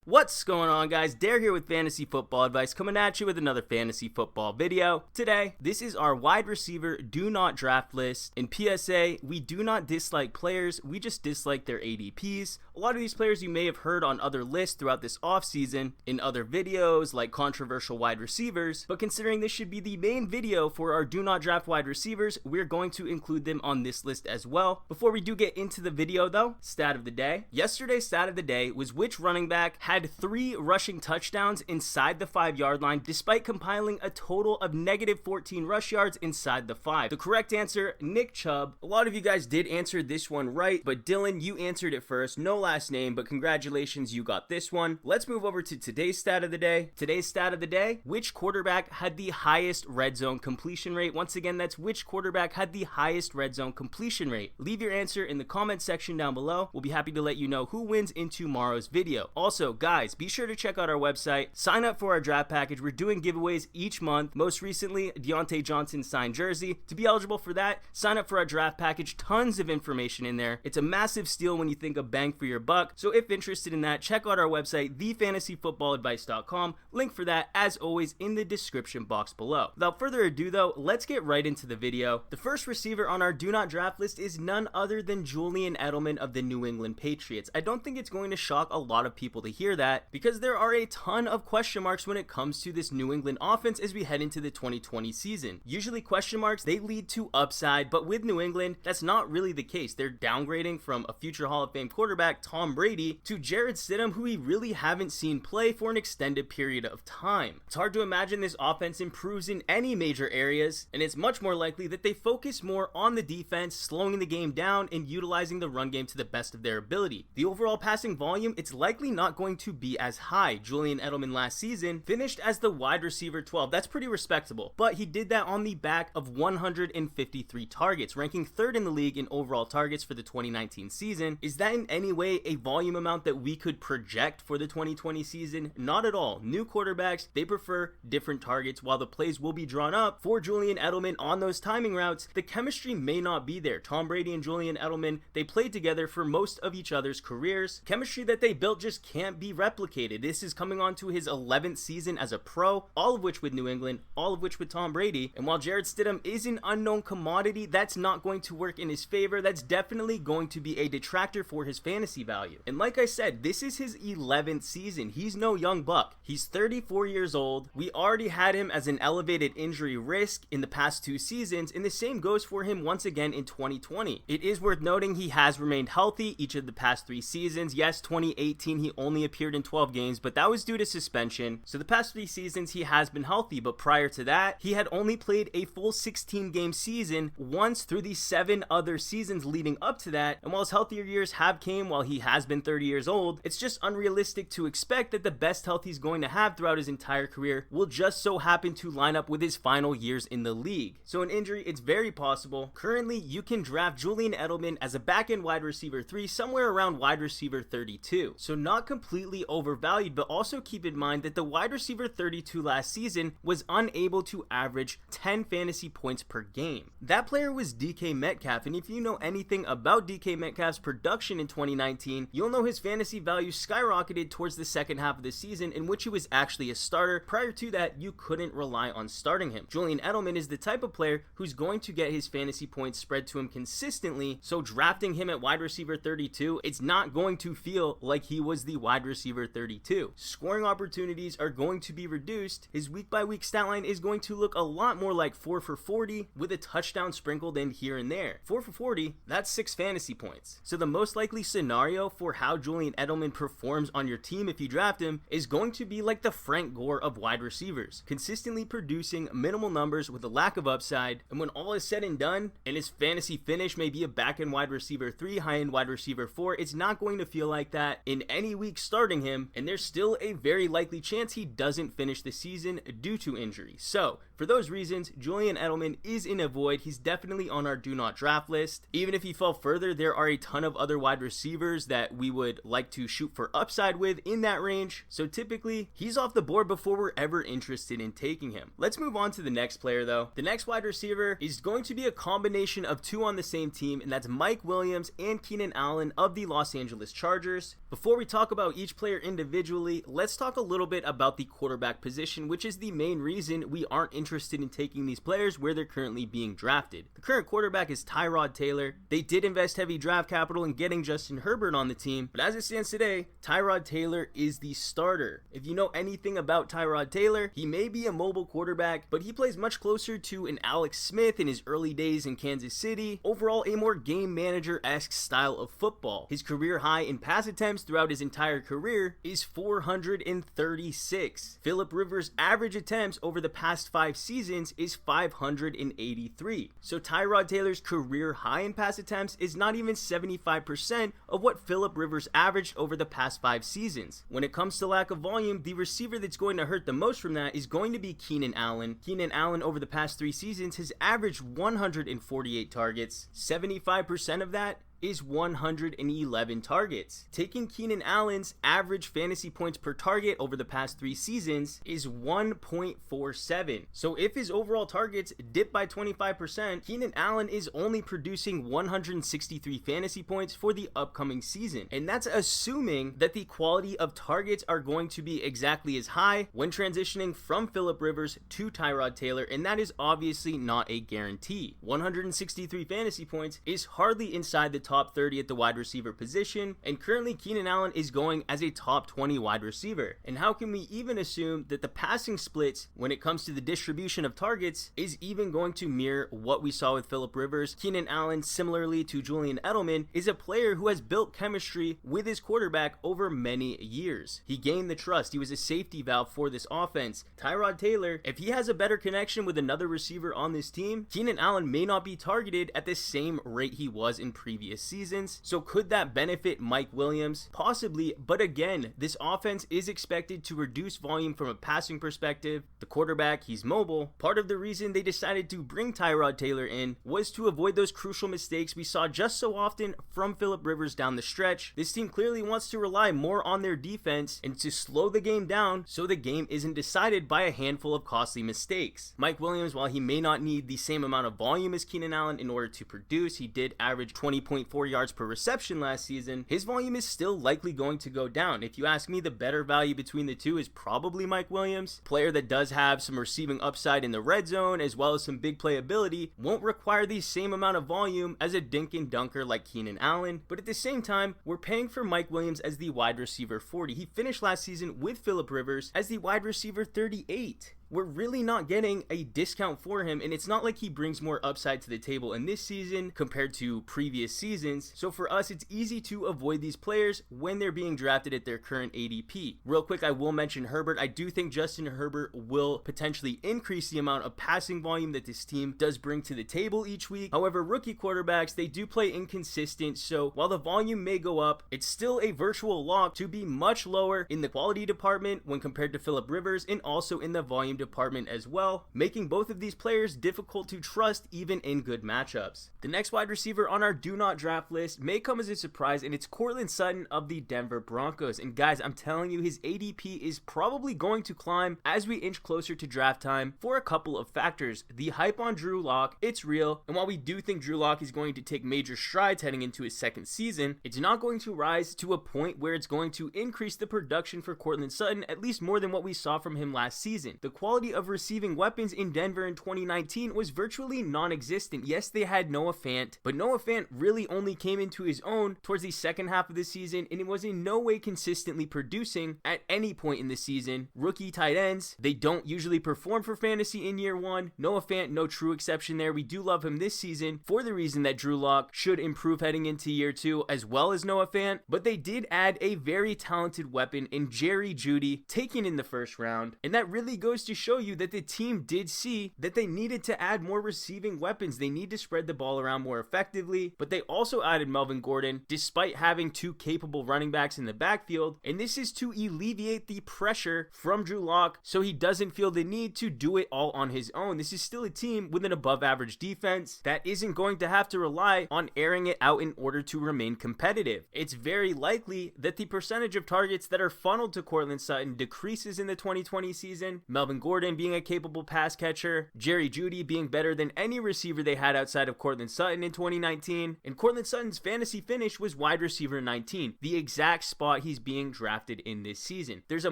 What's going on, guys? Dare here with Fantasy Football Advice, coming at you with another fantasy football video. Today, this is our wide receiver do not draft list. In PSA, we do not dislike players, we just dislike their ADPs. A lot of these players you may have heard on other lists throughout this offseason, in other videos like controversial wide receivers, but considering this should be the main video for our do not draft wide receivers, we're going to include them on this list as well. Before we do get into the video though, stat of the day. Yesterday's stat of the day was which running back had 3 rushing touchdowns inside the 5-yard line despite compiling a total of negative 14 rush yards inside the 5. The correct answer, Nick Chubb. A lot of you guys did answer this one right, but Dylan, you answered it first. No last name, but congratulations, you got this one. Let's move over to today's stat of the day. Today's stat of the day, which quarterback had the highest red zone completion rate? Once again, that's which quarterback had the highest red zone completion rate. Leave your answer in the comment section down below. We'll be happy to let you know who wins in tomorrow's video. Also, guys, be sure to check out our website, sign up for our draft package. We're doing giveaways each month. Most recently, Deontay Johnson signed jersey. To be eligible for that, sign up for our draft package. Tons of information in there. It's a massive steal when you think of bang for your buck. So if interested in that, check out our website, thefantasyfootballadvice.com. Link for that, as always, in the description box below. Without further ado though, let's get right into the video. The first receiver on our do not draft list is none other than Julian Edleman of the New England Patriots. I don't think it's going to shock a lot of people to hear that, because there are a ton of question marks when it comes to this New England offense as we head into the 2020 season. Usually question marks, they lead to upside, but with New England, that's not really the case. They're downgrading from a future Hall of Fame quarterback, Tom Brady, to Jarrett Stidham, who we really haven't seen play for an extended period of time. It's hard to imagine this offense improves in any major areas, and it's much more likely that they focus more on the defense, slowing the game down and utilizing the run game to the best of their ability. The overall passing volume, it's likely not going to be as high. Julian Edleman last season finished as the wide receiver 12. That's pretty respectable, but he did that on the back of 153 targets, ranking 3rd in the league in overall targets for the 2019 season. Is that in any way a volume amount that we could project for the 2020 season? Not at all. New quarterbacks, they prefer different targets. While the plays will be drawn up for Julian Edleman on those timing routes, the chemistry may not be there. Tom Brady and Julian Edleman, they played together for most of each other's careers. Chemistry that they built just can't be replicated. This is coming on to his 11th season as a pro, all of which with New England, all of which with Tom Brady. And while Jarrett Stidham is an unknown commodity, that's not going to work in his favor. That's definitely going to be a detractor for his fantasy value. And like I said, this is his 11th season. He's no young buck. He's 34 years old. We already had him as an elevated injury risk in the past 2 seasons, and the same goes for him once again in 2020. It is worth noting he has remained healthy each of the past 3 seasons. Yes, 2018 he only appeared in 12 games, but that was due to suspension. So the past 3 seasons he has been healthy, but prior to that, he had only played a full 16-game season once through the 7 other seasons leading up to that. And while his healthier years have came while he has been 30 years old, it's just unrealistic to expect that the best health he's going to have throughout his entire career will just so happen to line up with his final years in the league. So an injury, it's very possible. Currently, you can draft Julian Edleman as a back-end wide receiver 3, somewhere around wide receiver 32. So not completely overvalued, but also keep in mind that the wide receiver 32 last season was unable to average 10 fantasy points per game. That player was DK Metcalf, and if you know anything about DK Metcalf's production in 2019, you'll know his fantasy value skyrocketed towards the second half of the season, in which he was actually a starter. Prior to that, you couldn't rely on starting him. Julian Edleman is the type of player who's going to get his fantasy points spread to him consistently, so drafting him at wide receiver 32, it's not going to feel like he was the wide receiver 32. Scoring opportunities are going to be reduced. His week-by-week stat line is going to look a lot more like 4 for 40 with a touchdown sprinkled in here and there. 4 for 40, that's 6 fantasy points. So the most likely scenario for how Julian Edleman performs on your team if you draft him is going to be like the Frank Gore of wide receivers, consistently producing minimal numbers with a lack of upside. And when all is said and done, and his fantasy finish may be a back-end wide receiver 3, high-end wide receiver 4, it's not going to feel like that in any week starting him, and there's still a very likely chance he doesn't finish the season due to injury. So for those reasons, Julian Edleman is in a void. He's definitely on our do not draft list. Even if he fell further, there are a ton of other wide receivers that we would like to shoot for upside with in that range. So typically, he's off the board before we're ever interested in taking him. Let's move on to the next player though. The next wide receiver is going to be a combination of 2 on the same team, and that's Mike Williams and Keenan Allen of the Los Angeles Chargers. Before we talk about each each player individually, let's talk a little bit about the quarterback position, which is the main reason we aren't interested in taking these players where they're currently being drafted. The current quarterback is Tyrod Taylor. They did invest heavy draft capital in getting Justin Herbert on the team, but as it stands today, Tyrod Taylor is the starter. If you know anything about Tyrod Taylor, he may be a mobile quarterback, but he plays much closer to an Alex Smith in his early days in Kansas City. Overall, a more game manager-esque style of football. His career high in pass attempts throughout his entire career is 436. Philip Rivers' average attempts over the past 5 seasons is 583. So Tyrod Taylor's career high in pass attempts is not even 75% of what Philip Rivers averaged over the past 5 seasons. When it comes to lack of volume, the receiver that's going to hurt the most from that is going to be Keenan Allen. Keenan Allen over the past 3 seasons has averaged 148 targets. 75% of that is 111 targets. Taking Keenan Allen's average fantasy points per target over the past 3 seasons is 1.47. So if his overall targets dip by 25%, Keenan Allen is only producing 163 fantasy points for the upcoming season. And that's assuming that the quality of targets are going to be exactly as high when transitioning from Philip Rivers to Tyrod Taylor, and that is obviously not a guarantee. 163 fantasy points is hardly inside the top 30 at the wide receiver position, and currently Keenan Allen is going as a top 20 wide receiver. And how can we even assume that the passing splits when it comes to the distribution of targets is even going to mirror what we saw with Philip Rivers? Keenan Allen, similarly to Julian Edleman, is a player who has built chemistry with his quarterback over many years. He gained the trust. He was a safety valve for this offense. Tyrod Taylor, if he has a better connection with another receiver on this team, Keenan Allen may not be targeted at the same rate he was in previous seasons. So could that benefit Mike Williams? Possibly, but again, this offense is expected to reduce volume from a passing perspective. The quarterback, he's mobile. Part of the reason they decided to bring Tyrod Taylor in was to avoid those crucial mistakes we saw just so often from Philip Rivers down the stretch. This team clearly wants to rely more on their defense and to slow the game down so the game isn't decided by a handful of costly mistakes. Mike Williams, while he may not need the same amount of volume as Keenan Allen in order to produce, he did average 20.4 yards per reception last season. His volume is still likely going to go down. If you ask me, the better value between the two is probably Mike Williams. Player that does have some receiving upside in the red zone as well as some big playability, won't require the same amount of volume as a dink and dunker like Keenan Allen, but at the same time, we're paying for Mike Williams as the wide receiver 40. He finished last season with Philip Rivers as the wide receiver 38. We're really not getting a discount for him, and it's not like he brings more upside to the table in this season compared to previous seasons. So for us, it's easy to avoid these players when they're being drafted at their current ADP. Real quick, I will mention Herbert. I do think Justin Herbert will potentially increase the amount of passing volume that this team does bring to the table each week. However, rookie quarterbacks, they do play inconsistent, so while the volume may go up, it's still a virtual lock to be much lower in the quality department when compared to Philip Rivers, and also in the volume department as well, making both of these players difficult to trust even in good matchups. The next wide receiver on our do not draft list may come as a surprise, and it's Courtland Sutton of the Denver Broncos. And guys, I'm telling you, his ADP is probably going to climb as we inch closer to draft time for a couple of factors. The hype on Drew Lock, it's real, and while we do think Drew Lock is going to take major strides heading into his second season, it's not going to rise to a point where it's going to increase the production for Courtland Sutton, at least more than what we saw from him last season. The quality of receiving weapons in Denver in 2019 was virtually non-existent. Yes, they had Noah Fant, but Noah Fant really only came into his own towards the second half of the season, and it was in no way consistently producing at any point in the season. Rookie tight ends, they don't usually perform for fantasy in year one. Noah Fant, no true exception there. We do love him this season for the reason that Drew Lock should improve heading into year two, as well as Noah Fant, but they did add a very talented weapon in Jerry Jeudy, taken in the first round, and that really goes to show you that the team did see that they needed to add more receiving weapons. They need to spread the ball around more effectively, but they also added Melvin Gordon despite having two capable running backs in the backfield, and this is to alleviate the pressure from Drew Lock so he doesn't feel the need to do it all on his own. This is still a team with an above average defense that isn't going to have to rely on airing it out in order to remain competitive. It's very likely that the percentage of targets that are funneled to Courtland Sutton decreases in the 2020 season. Melvin Gordon being a capable pass catcher, Jerry Jeudy being better than any receiver they had outside of Courtland Sutton in 2019, and Courtland Sutton's fantasy finish was wide receiver 19, the exact spot he's being drafted in this season. There's a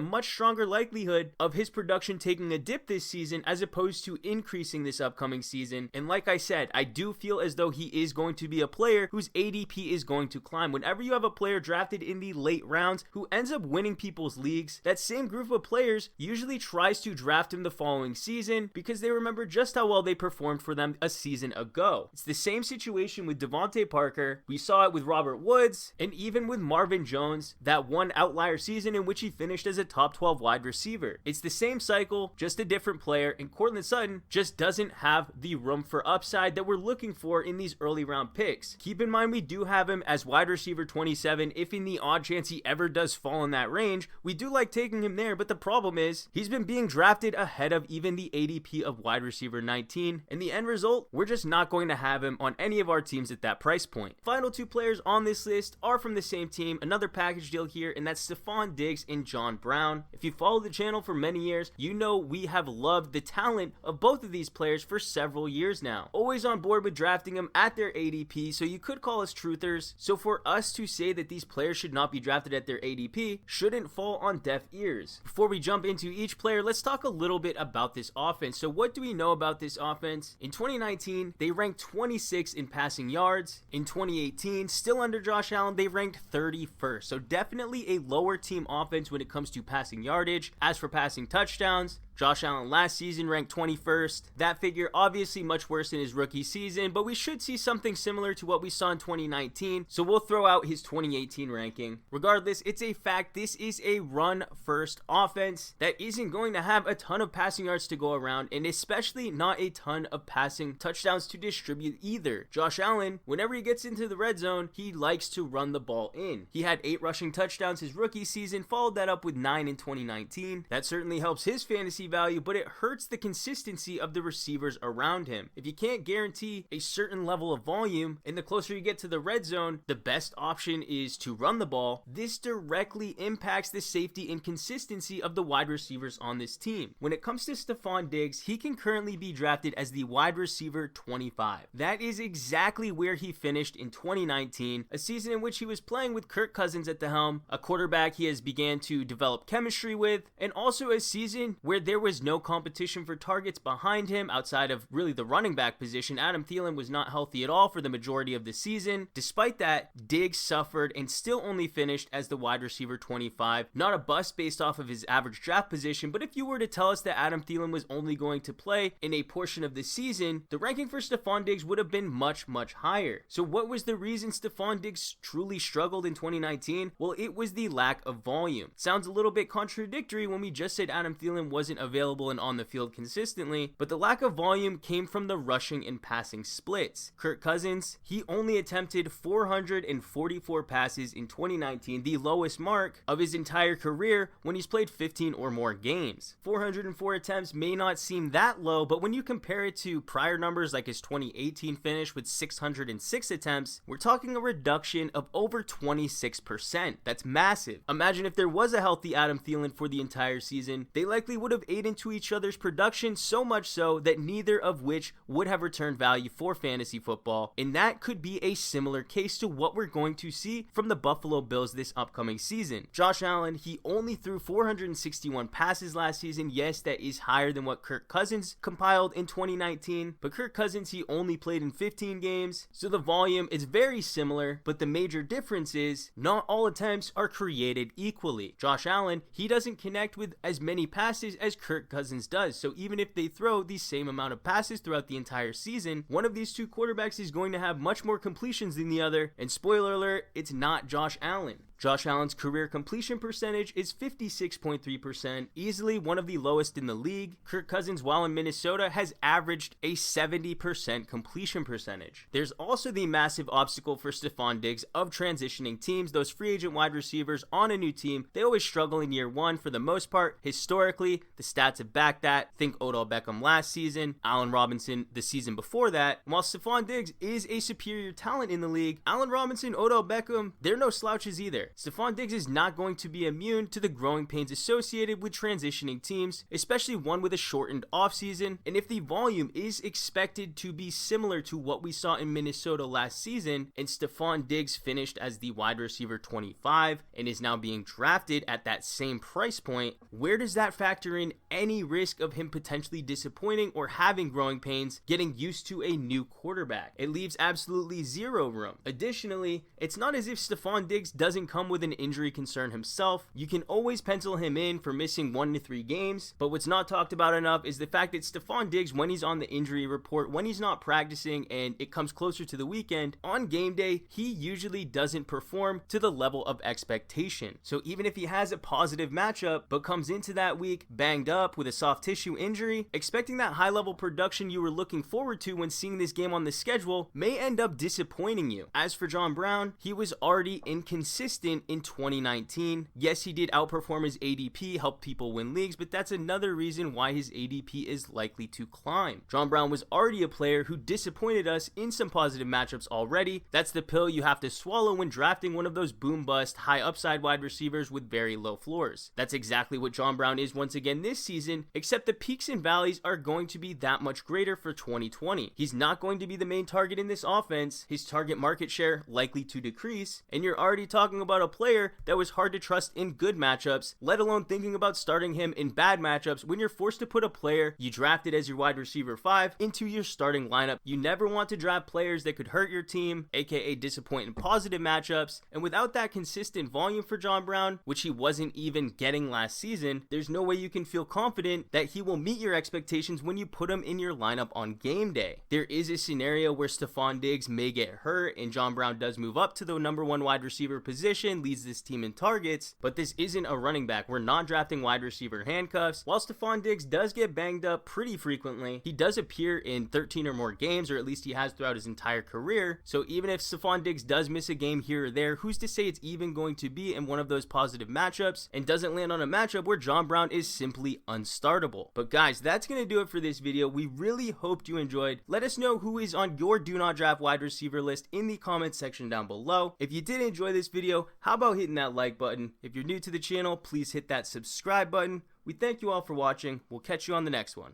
much stronger likelihood of his production taking a dip this season as opposed to increasing this upcoming season, and like I said, I do feel as though he is going to be a player whose ADP is going to climb. Whenever you have a player drafted in the late rounds who ends up winning people's leagues, that same group of players usually tries to draft him the following season because they remember just how well they performed for them a season ago. It's the same situation with Devontae Parker. We saw it with Robert Woods and even with Marvin Jones, that one outlier season in which he finished as a top 12 wide receiver. It's the same cycle, just a different player, and Courtland Sutton just doesn't have the room for upside that we're looking for in these early round picks. Keep in mind we do have him as wide receiver 27. If in the odd chance he ever does fall in that range, we do like taking him there, but the problem is he's been being drafted ahead of even the ADP of wide receiver 19, and the end result, we're just not going to have him on any of our teams at that price point. Final two players on this list are from the same team, another package deal here, and that's Stefon Diggs and John Brown. If you follow the channel for many years, you know we have loved the talent of both of these players for several years now. Always on board with drafting them at their ADP, so you could call us truthers. So for us to say that these players should not be drafted at their ADP shouldn't fall on deaf ears. Before we jump into each player, let's talk a little bit about this offense. So what do we know about this offense? In 2019, they ranked 26 in passing yards. In 2018, still under Josh Allen, they ranked 31st. So definitely a lower team offense when it comes to passing yardage. As for passing touchdowns, Josh Allen last season ranked 21st. That figure obviously much worse than his rookie season, but we should see something similar to what we saw in 2019, so we'll throw out his 2018 ranking. Regardless, it's a fact this is a run-first offense that isn't going to have a ton of passing yards to go around, and especially not a ton of passing touchdowns to distribute either. Josh Allen, whenever he gets into the red zone, he likes to run the ball in. He had 8 rushing touchdowns his rookie season, followed that up with 9 in 2019. That certainly helps his fantasy value, but it hurts the consistency of the receivers around him. If you can't guarantee a certain level of volume, and the closer you get to the red zone, the best option is to run the ball, this directly impacts the safety and consistency of the wide receivers on this team. When it comes to Stefon Diggs, he can currently be drafted as the wide receiver 25. That is exactly where he finished in 2019, a season in which he was playing with Kirk Cousins at the helm, a quarterback he has began to develop chemistry with, and also a season where there was no competition for targets behind him outside of really the running back position. Adam Thielen was not healthy at all for the majority of the season. Despite that, Diggs suffered and still only finished as the wide receiver 25. Not a bust based off of his average draft position, but if you were to tell us that Adam Thielen was only going to play in a portion of the season, the ranking for Stefon Diggs would have been much, much higher. So what was the reason Stefon Diggs truly struggled in 2019? Well, it was the lack of volume. Sounds a little bit contradictory when we just said Adam Thielen wasn't available and on the field consistently, but the lack of volume came from the rushing and passing splits. Kirk Cousins, he only attempted 444 passes in 2019, the lowest mark of his entire career when he's played 15 or more games. 404 attempts may not seem that low, but when you compare it to prior numbers like his 2018 finish with 606 attempts, we're talking a reduction of over 26%. That's massive. Imagine if there was a healthy Adam Thielen for the entire season, they likely would have ate into each other's production, so much so that neither of which would have returned value for fantasy football, and that could be a similar case to what we're going to see from the Buffalo Bills this upcoming season. Josh Allen, he only threw 461 passes last season. Yes, that is higher than what Kirk Cousins compiled in 2019, but Kirk Cousins, he only played in 15 games, so the volume is very similar, but the major difference is not all attempts are created equally. Josh Allen, he doesn't connect with as many passes as Kirk Cousins does, so even if they throw the same amount of passes throughout the entire season, one of these two quarterbacks is going to have much more completions than the other, and spoiler alert, it's not Josh Allen. Josh Allen's career completion percentage is 56.3%, easily one of the lowest in the league. Kirk Cousins, while in Minnesota, has averaged a 70% completion percentage. There's also the massive obstacle for Stefon Diggs of transitioning teams. Those free agent wide receivers on a new team, they always struggle in year one for the most part. Historically, the stats have backed that. Think Odell Beckham last season, Allen Robinson the season before that. While Stefon Diggs is a superior talent in the league, Allen Robinson, Odell Beckham, they're no slouches either. player. Stefon Diggs is not going to be immune to the growing pains associated with transitioning teams, especially one with a shortened offseason, and if the volume is expected to be similar to what we saw in Minnesota last season, and Stefon Diggs finished as the wide receiver 25 and is now being drafted at that same price point, where does that factor in any risk of him potentially disappointing or having growing pains getting used to a new quarterback? It leaves absolutely zero room. Additionally, it's not as if Stefon Diggs doesn't come with an injury concern himself. You can always pencil him in for missing 1 to 3 games, but what's not talked about enough is the fact that Stefon Diggs, when he's on the injury report, when he's not practicing and it comes closer to the weekend, on game day, he usually doesn't perform to the level of expectation. So even if he has a positive matchup but comes into that week banged up with a soft tissue injury, expecting that high level production you were looking forward to when seeing this game on the schedule may end up disappointing you. As for John Brown, he was already inconsistent in 2019. Yes, he did outperform his ADP, help people win leagues, but that's another reason why his ADP is likely to climb. John Brown was already a player who disappointed us in some positive matchups already. That's the pill you have to swallow when drafting one of those boom bust, high upside wide receivers with very low floors. That's exactly what John Brown is once again this season, except the peaks and valleys are going to be that much greater for 2020. He's not going to be the main target in this offense, his target market share likely to decrease, and you're already talking about a player that was hard to trust in good matchups, let alone thinking about starting him in bad matchups when you're forced to put a player you drafted as your wide receiver 5 into your starting lineup. You never want to draft players that could hurt your team, aka disappoint in positive matchups, and without that consistent volume for John Brown, which he wasn't even getting last season, there's no way you can feel confident that he will meet your expectations when you put him in your lineup on game day. There is a scenario where Stefon Diggs may get hurt and John Brown does move up to the number 1 wide receiver position, leads this team in targets, but this isn't a running back. We're not drafting wide receiver handcuffs. While Stefon Diggs does get banged up pretty frequently, he does appear in 13 or more games, or at least he has throughout his entire career. So even if Stefon Diggs does miss a game here or there, who's to say it's even going to be in one of those positive matchups and doesn't land on a matchup where John Brown is simply unstartable? But guys, that's going to do it for this video. We really hoped you enjoyed. Let us know who is on your do not draft wide receiver list in the comments section down below. If you did enjoy this video, how about hitting that like button? If you're new to the channel, please hit that subscribe button. We thank you all for watching. We'll catch you on the next one.